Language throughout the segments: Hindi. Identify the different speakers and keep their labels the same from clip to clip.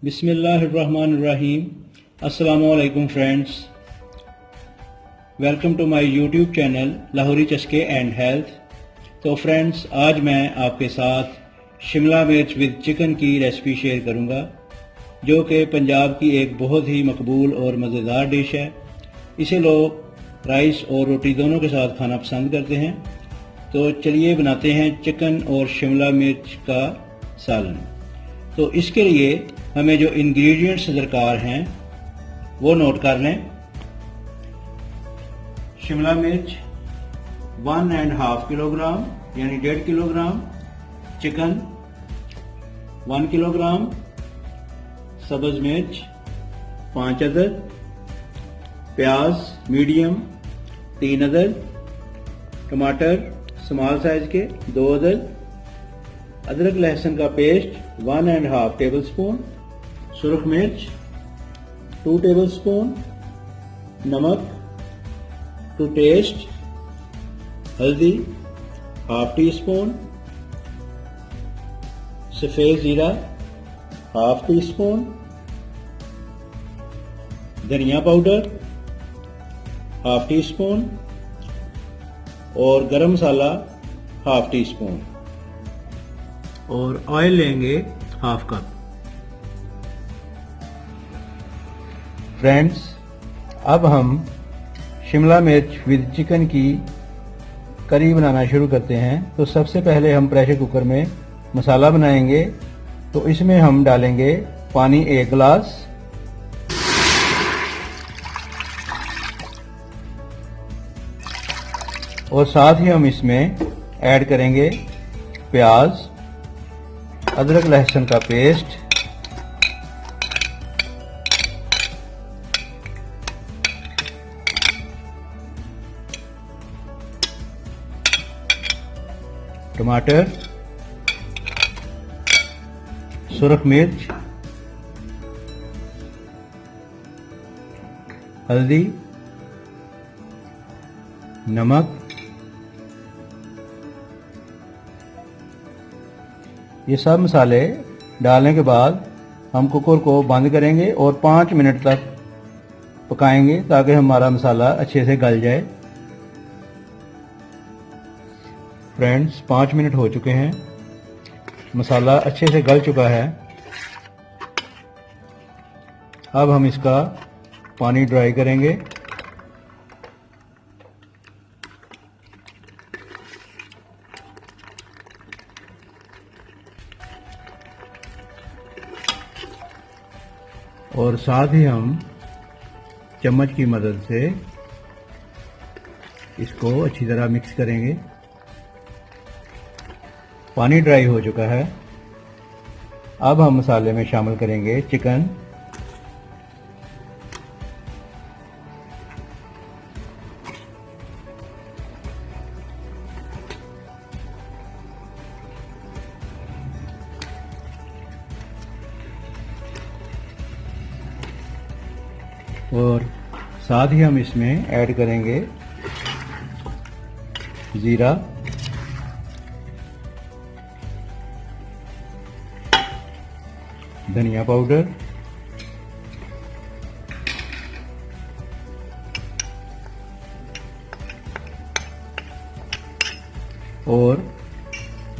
Speaker 1: बिस्मिल्लाहिर्रहमानिर्रहीम। अस्सलामुअलैकुम friends, welcome to my YouTube channel Lahori Chaske and health. तो फ्रेंड्स, आज मैं आपके साथ शिमला मिर्च विद चिकन की रेसिपी शेयर करूंगा, जो कि पंजाब की एक बहुत ही मकबूल और मज़ेदार डिश है। इसे लोग राइस और रोटी दोनों के साथ खाना पसंद करते हैं। तो चलिए बनाते हैं चिकन और शिमला मिर्च का सालन। तो इसके लिए हमें जो इंग्रेडिएंट्स दरकार हैं वो नोट कर लें। शिमला मिर्च 1.5 किलोग्राम यानी 1.5 किलोग्राम, चिकन 1 किलोग्राम, सब्ज मिर्च 5 अदद, प्याज मीडियम 3 अदद, टमाटर स्मॉल साइज के 2 अदद, अदरक लहसुन का पेस्ट 1.5 टेबल स्पून, सुरख मिर्च 2 टेबल स्पून, नमक टू टेस्ट, हल्दी हाफ टी स्पून, सफ़ेद जीरा हाफ टी स्पून, धनिया पाउडर हाफ टी स्पून और गरम मसाला हाफ टी स्पून और ऑयल लेंगे हाफ कप। फ्रेंड्स, अब हम शिमला मिर्च विद चिकन की करी बनाना शुरू करते हैं। तो सबसे पहले हम प्रेशर कुकर में मसाला बनाएंगे। तो इसमें हम डालेंगे पानी 1 गिलास, और साथ ही हम इसमें ऐड करेंगे प्याज, अदरक लहसुन का पेस्ट, टमाटर, सुरख मिर्च, हल्दी, नमक। ये सब मसाले डालने के बाद हम कुकर को बंद करेंगे और 5 मिनट तक पकाएंगे ताकि हमारा मसाला अच्छे से गल जाए। फ्रेंड्स, 5 मिनट हो चुके हैं, मसाला अच्छे से गल चुका है। अब हम इसका पानी ड्राई करेंगे। और साथ ही हम चम्मच की मदद से इसको अच्छी तरह मिक्स करेंगे। पानी ड्राई हो चुका है। अब हम मसाले में शामिल करेंगे चिकन, और साथ ही हम इसमें ऐड करेंगे जीरा, धनिया पाउडर, और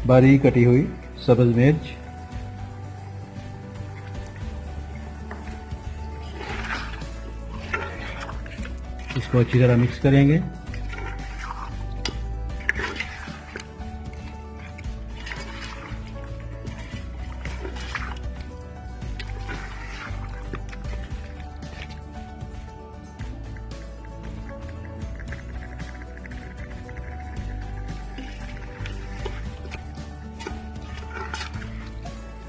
Speaker 1: बारीक कटी हुई सब्ज मिर्च। इसको अच्छी तरह मिक्स करेंगे।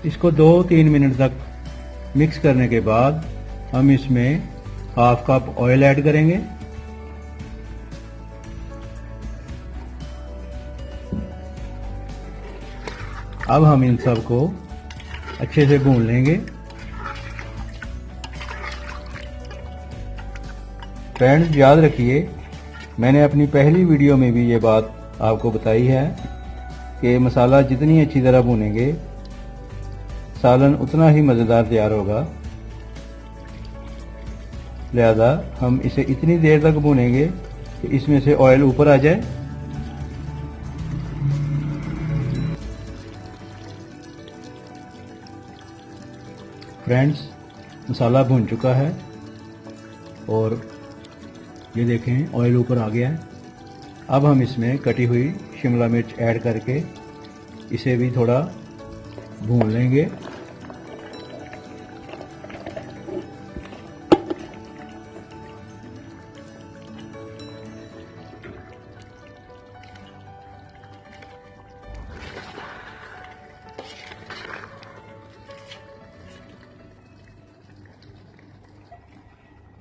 Speaker 1: इसको 2-3 मिनट तक मिक्स करने के बाद हम इसमें हाफ कप ऑयल ऐड करेंगे। अब हम इन सब को अच्छे से भून लेंगे। फ्रेंड्स, याद रखिए, मैंने अपनी पहली वीडियो में भी ये बात आपको बताई है कि मसाला जितनी अच्छी तरह भूनेंगे सालन उतना ही मज़ेदार तैयार होगा। लिहाजा हम इसे इतनी देर तक भूनेंगे कि इसमें से ऑयल ऊपर आ जाए। फ्रेंड्स, मसाला भुन चुका है और ये देखें ऑयल ऊपर आ गया है। अब हम इसमें कटी हुई शिमला मिर्च ऐड करके इसे भी थोड़ा भून लेंगे।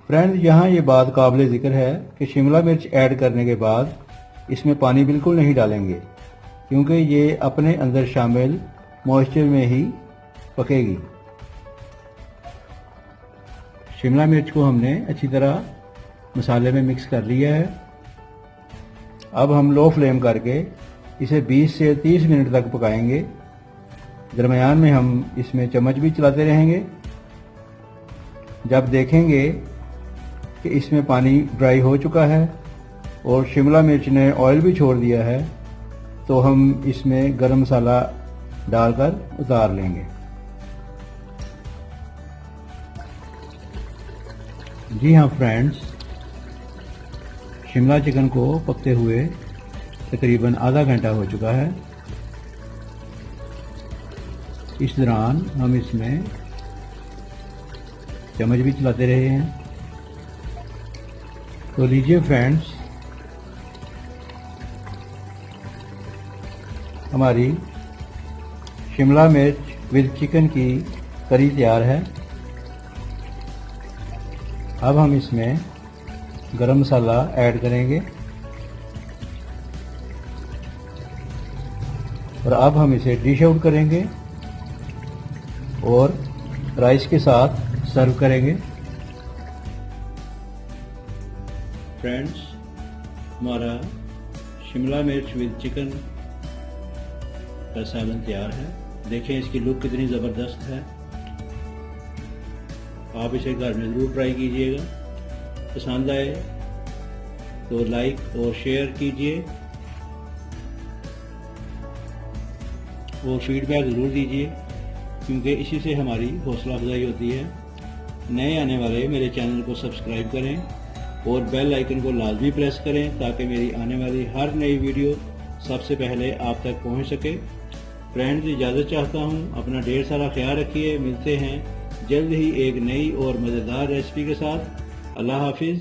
Speaker 1: फ्रेंड्स, यहाँ ये बात काबिल ज़िक्र है कि शिमला मिर्च ऐड करने के बाद इसमें पानी बिल्कुल नहीं डालेंगे, क्योंकि ये अपने अंदर शामिल मॉइस्चर में ही पकेगी। शिमला मिर्च को हमने अच्छी तरह मसाले में मिक्स कर लिया है। अब हम लो फ्लेम करके इसे 20 से 30 मिनट तक पकाएंगे। दरमियान में हम इसमें चम्मच भी चलाते रहेंगे। जब देखेंगे कि इसमें पानी ड्राई हो चुका है और शिमला मिर्च ने ऑयल भी छोड़ दिया है, तो हम इसमें गरम मसाला डालकर उतार लेंगे। जी हाँ फ्रेंड्स, शिमला चिकन को पकते हुए तकरीबन आधा घंटा हो चुका है। इस दौरान हम इसमें चम्मच भी चलाते रहे हैं। तो लीजिए फ्रेंड्स, हमारी शिमला मिर्च विद चिकन की करी तैयार है। अब हम इसमें गरम मसाला ऐड करेंगे और अब हम इसे डिश आउट करेंगे और राइस के साथ सर्व करेंगे। फ्रेंड्स, हमारा शिमला मिर्च विद चिकन का सालन तैयार है। देखें इसकी लुक कितनी ज़बरदस्त है। आप इसे घर में ज़रूर ट्राई कीजिएगा। पसंद आए तो लाइक और शेयर कीजिए और फीडबैक ज़रूर दीजिए, क्योंकि इसी से हमारी हौसला अफजाई होती है। नए आने वाले मेरे चैनल को सब्सक्राइब करें और बेल आइकन को लाजमी प्रेस करें, ताकि मेरी आने वाली हर नई वीडियो सबसे पहले आप तक पहुंच सके। फ्रेंड्स, इजाज़त चाहता हूं। अपना ढेर सारा ख्याल रखिए। मिलते हैं जल्द ही एक नई और मज़ेदार रेसिपी के साथ। अल्लाह हाफिज़।